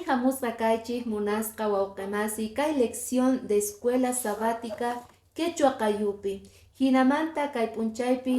hamusqa kaychik munasqa wawqimasi kay lección de escuela sabática quechua qayupi. Hinamanta kay p'unchaypi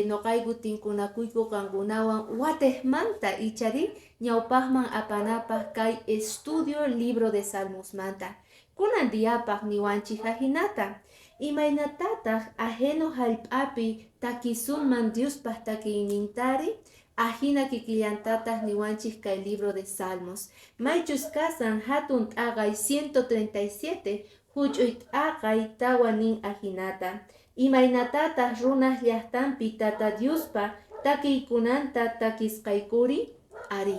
noqayku tinkunakuyku qankunawan watejmanta ichari ñawpaqman apanapaq kay estudio libro de salmosmanta. Kunan diapaq niwanchik hinata. Imaynatataq ajeno hallp'api takisunman Diospaq takiynintari ajina kikillantataq niwanchik kay libro de salmos. Maychus kasan hatun t'aqay 137 huch'uy t'aqay tawa nin ajinata. Imaynatataq runaq llaqtanpi tata Diospa takiykunanta takisqaykuri ari.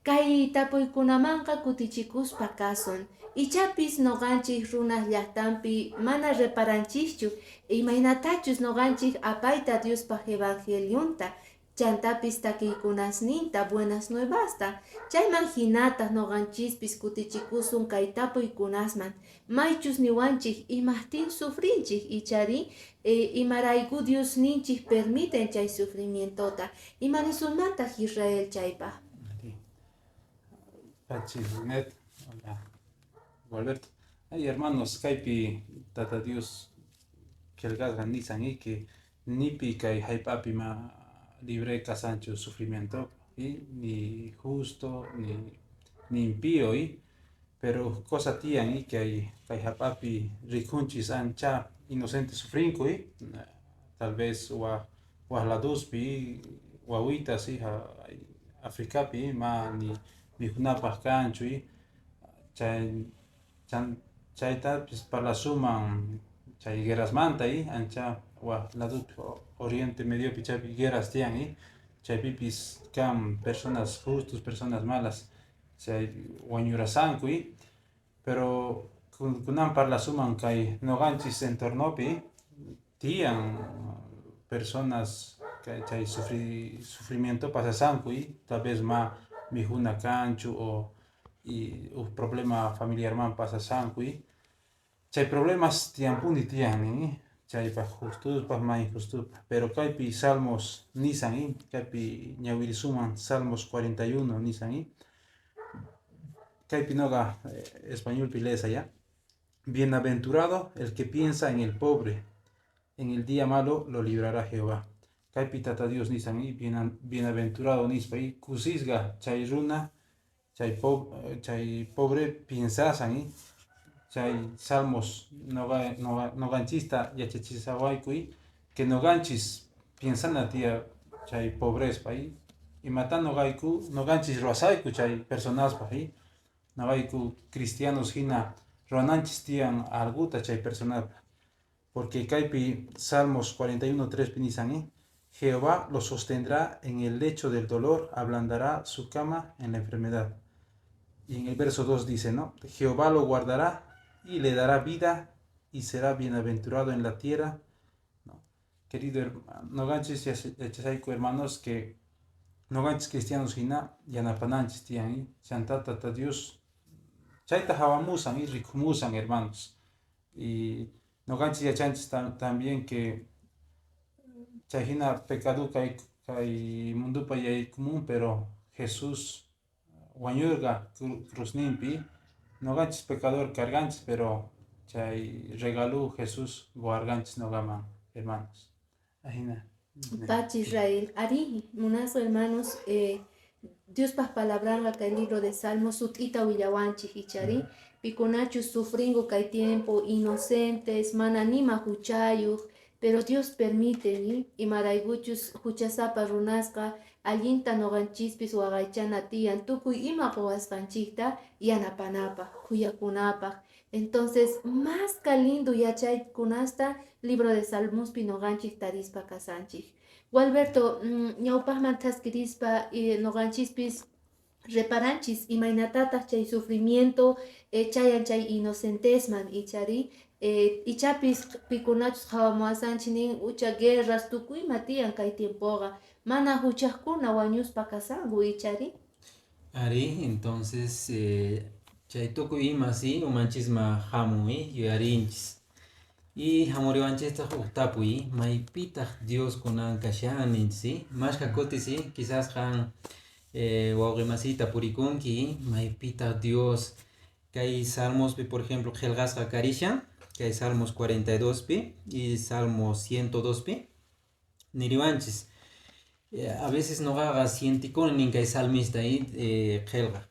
Kay tapuykunamanqa kutichikuspa kasun. Ichapis noqanchik runaq llaqtanpi mana reparanchikchu imaynatachus noqanchik apayta Diospaq evangelionta chantapis takiykunasninta buenas nuevasta. Chayman hinataq noqanchispis kutichikusun kay tapuykunasman. Maychus niwanchik imaqtin sufrinchik ichari imarayku Dios ninchik permiten chay sufrimientota. Imanisunmantaq Israel chaypaq. Pachilnet, hola, Gualberto. Ay, hermanos, kaypi tata Dios kelgasqa nisan que nipi kay haypapi ma libre casancho sufrimiento ni justo ni impío pero cosa tian que hay kay haypapi rikunchis ancha inocente sufrinco tal vez wa laduspi wawita si africapi ma ni hunapaq kanchu chayta pues para suman chay guerras manta ancha wa lado oriente medio pichapi guerras tian chaypipis kan personas justos personas malas chay wañurasanku pero kunan para suman kay noganchis entornopi tian personas chay sufrimiento pasasanku tal vez ma mijuna kanchu o problema familiar man pasasanku chay problemas tiampuni tiani chaypa justus pa ma injustus pero kaypi salmos nisan kaypi ñawirisuman salmos 41 nisan kaypi noga español pilesa ya bienaventurado el que piensa en el pobre en el día malo lo librará Jehová. Kaypi tata Dios nisan bienaventurado nispa kusisga chay runa chay pobre piensasan chay salmos noganchista yachachisawayku que noganchis piensana tia chay pobreza y matan noganchis ruasayku chay personas nogayku cristianos hina ruananchis tian alguta chay personas porque kaypi salmos 41:3 pinisan Jehová lo sostendrá en el lecho del dolor, ablandará su cama en la enfermedad. Y en el verso 2 dice, ¿no? Jehová lo guardará y le dará vida y será bienaventurado en la tierra. ¿No? Querido no ganches hermanos que no ganches cristianos hina yanapananchis tian chantata Dios chaita hawamusan y rikumusan hermanos. Y no ganches yachanchis también que chayhina pecado kay mundo pa común pero Jesús wañurga cruzninpi no ganchis pecador carganchis pero chay regaló Jesús guarganchis no gama hermanos ajina Pach Israel ari munazo hermanos Dios pas palabranla kay libro de Salmos sutita willawanchi hichari piconachu sufringo kay tiempo inocentes mananima huchayuq pero Dios permite y marayguchus huchasapa runasqa allinta noganchispis waqaychana tiyan tukuy ima qhawasqanchikta yanapanapaq kuyakunapaq entonces más lindo yachaykunasta libro de Salmospi noganchik tarispa kasanchik Gualberto ñawpaqman taskirispa noganchispis reparanchis imaynatataq chay sufrimiento chayan chay inocentesman ichari ichapis pikunachus hawamuasanchinin ucha guerras tukuyma tiyan kay tiempoqa mana huchaqkuna wañuspa kasanku ichari ari entonces chay tukuy ima si umanchisma hamuy yuyarinchis y hamuriwanchista huktapuy maypitaq Dios kunan kashaninchis mashka kuti si quizás han Wauqimasita purikunki, maypita Dios, kay salmos, por ejemplo, Helgasqa Karisha, kay salmos 42 y salmos 102 niriwanchis. A veces no haga sienticón ni kay salmista ahí, Helga.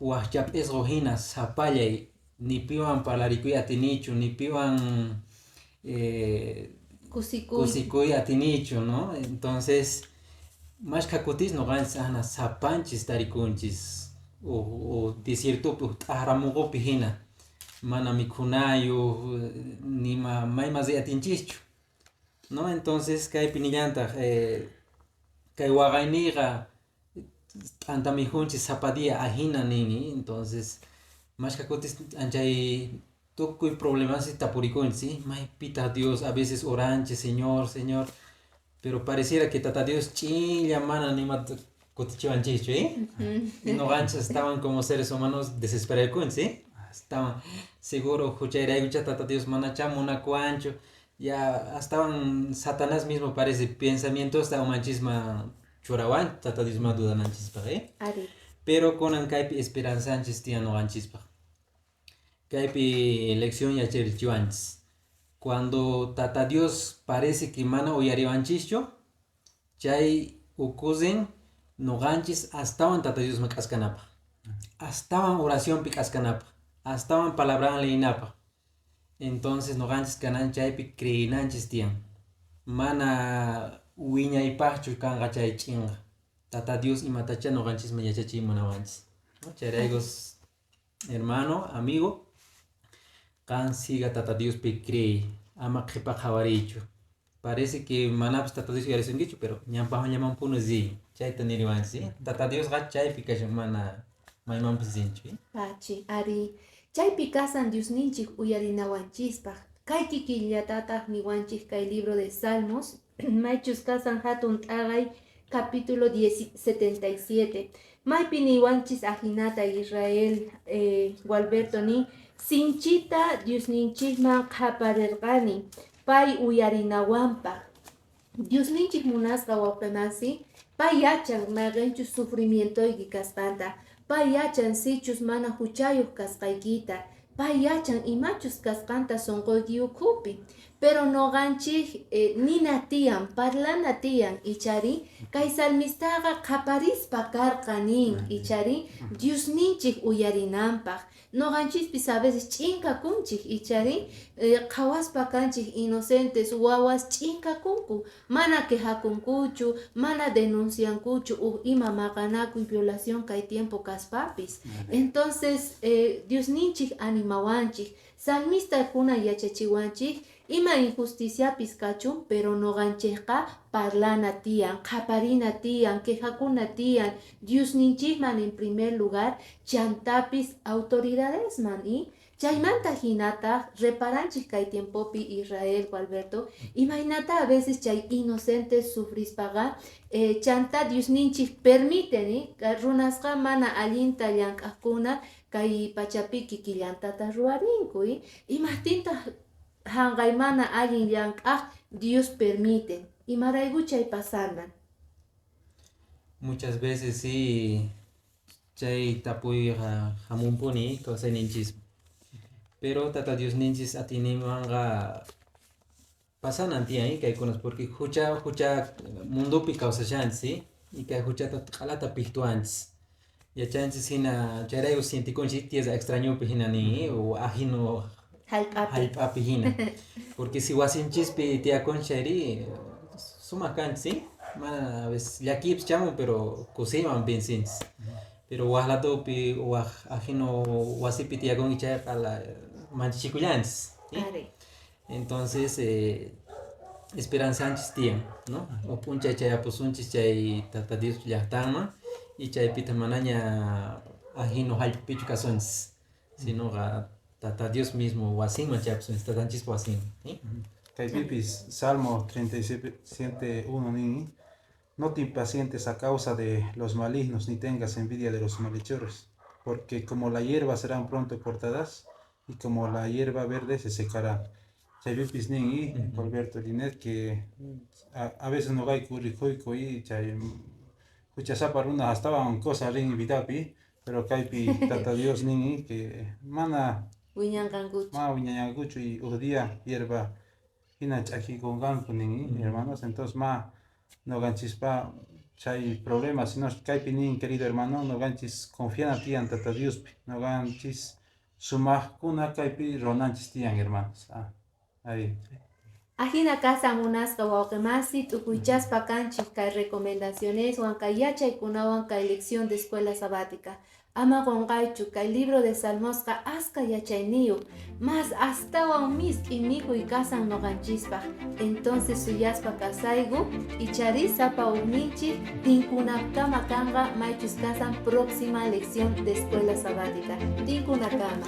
Wahchapes rojina, zapallay, ni piwan palarikuy atinichu, ni piwan kusikuy atinichu, ¿no? Entonces, más kakutis no ganas ana zapanchis tarikunchis, o desierto ahramugo pijina, mana mikunayo, ni may más de atinchichu, ¿no? Entonces, kay pinillanta, kay wagainiga, anta mijunchis zapadía ajina nini, entonces, más kakutis anchay tukuy problemas tapurikunchis, ¿sí? May pita Dios, a veces oranche, Señor, Señor. Pero pareciera que tata Dios chilla mana ni mat cotichivanchicho, ¿eh? Y no ganchas estaban como seres humanos desesperados, ¿sí? Estaban seguro, juchaira y tata Dios mana chamo una cuancho. Ya estaban Satanás mismo parece pensamientos estaban manchisma churawan, tata Dios ma duda nanchispa, ¿eh? Pero con ancaipi esperanza anchis no ganchispa. Caipi elección ya cherichuanchis. Cuando tata Dios parece que mana uyariwanchicho, chay ukuzen no ganchis hasta tata Dios me cascanapa. Hasta oración pi cascanapa. Hasta palabra leinapa. Entonces no ganchis canan chay pi creinanchis tian. Mana uiña y pachu kanga chay chinga. Tata Dios y matacha no ganchis me yachachi manawanchis. Charaigos, hermano, amigo. Kan siga tata Dios pe cree, ama kepa jawaricho. Parece que manaps tata Dios yare sungicho, pero nyampa nyamam puno zi. Chay taniri wansi. Tata Dios ga chay pikash mana maimam pizincho. Pachi, ari. Chay pikasan Dios ninchik uyarina wanchispa. Kay kikillatata ni wanchis kay libro de Salmos. Maichus kasan hatun tagay capítulo 77. Maipi ni wanchis ajinata Israel Gualberto ni Sinchita Dios ninchikman qaparerqani pay uyarinawanpaq. Dios ninchik munasqa wawqinasi pay yachan mayqinchus sufrimientoyki kasqanta, pay yachan sichus mana huchayuq kasqaykita, pay yachan imachus kasqanta sunquyki ukhupi. Pero noqanchik nina tiyan, parlana tiyan ichari, kay salmistaqa qaparispa karqa nin ichari, Dios ninchik uyarinanpaq. Noqanchispis a veces ch'inkakunchik ichari, qhawaspa kanchik inocentes wawas ch'inkakunku, mana quejakunkuchu, mana denunciankuchu ima maqanakuy violación kay tiempo kaspapis. Entonces, Dios ninchik animawanchik, salmista kuna yachachiwanchik, ima injusticiapis kachun, pero noqanchikqa parlana tiyan, qaparina tiyan, quejakuna tiyan, Dios ninchikman en primer lugar, chantapis autoridadesman, y chaymanta hinata reparanchik kay tiempopi Israel Gualberto, imaynata a veces chay inocentes sufrispaga, chanta Dios ninchik permiten, runasqa mana allinta llank'aqkuna kay pachapi kikillantata ruwarinku, imahtinta hangay mana allin llank'aq Dios permite. Y maraygu chay pasanman. Muchas veces sí, chay tapuy hamumpuni cosa ninchis. Pero tata Dios ninchis atinimanga pasanan tiyan kay kunas porque hucha mundo pi causa chance y kay hucha qalata pihtuanchis. Ya chances hina charaygo sientikunchis tiesa extraño pihina ni o ajino halpapi hina. Porque si wasinchis tia conchari suma canchi, mana a veces ya kips chamo pero cosiman benzins. Pero wahlato pi ajino wasipi tia con icha para manchikulans. Entonces esperanza antes tiyan, ¿no? O puncha chay pusunchis chay tata Dios llahtama y chay pita manaña ajino halpichu kasons, sino tata Dios mismo wasin machapsun tatanchis wasin. Kay pipis Salmo 37:1 ni no te impacientes a causa de los malignos ni tengas envidia de los malhechores, porque como la hierba serán pronto cortadas y como la hierba verde se secará. Chay pipis ni Alberto Linet que a veces no hay curricoico y chay Huchasapa runa estaban cosa rin vitapi, pero kaipi tata Dios nini que mana Wiñanqankuchu. ma viñañaguchu y día hierba hina aquí con ganku nini, hermanos, entonces ma no ganchispa chay problemas, sino kaipi nin querido hermano, no ganchis confian ti en tata Dios, no ganchis sumaj kuna kaipi ronanchis tian hermanos. Ahí. Ajina casa munasqa wawqimasi t'ukuchaspa kanchik kay recomendaciones wan kay yachaykunawan kay lección de escuela sabática. Ama qonqaychu kay libro de Salmosqa aska yachayniyuq, más astawan misk'imikuy kasan noqanchispaq. Entonces suyaspa kasaygu ichari sapa ukninchik tinkunakama kanqa maychus kasan próxima lección de escuela sabática. Tinkunakama.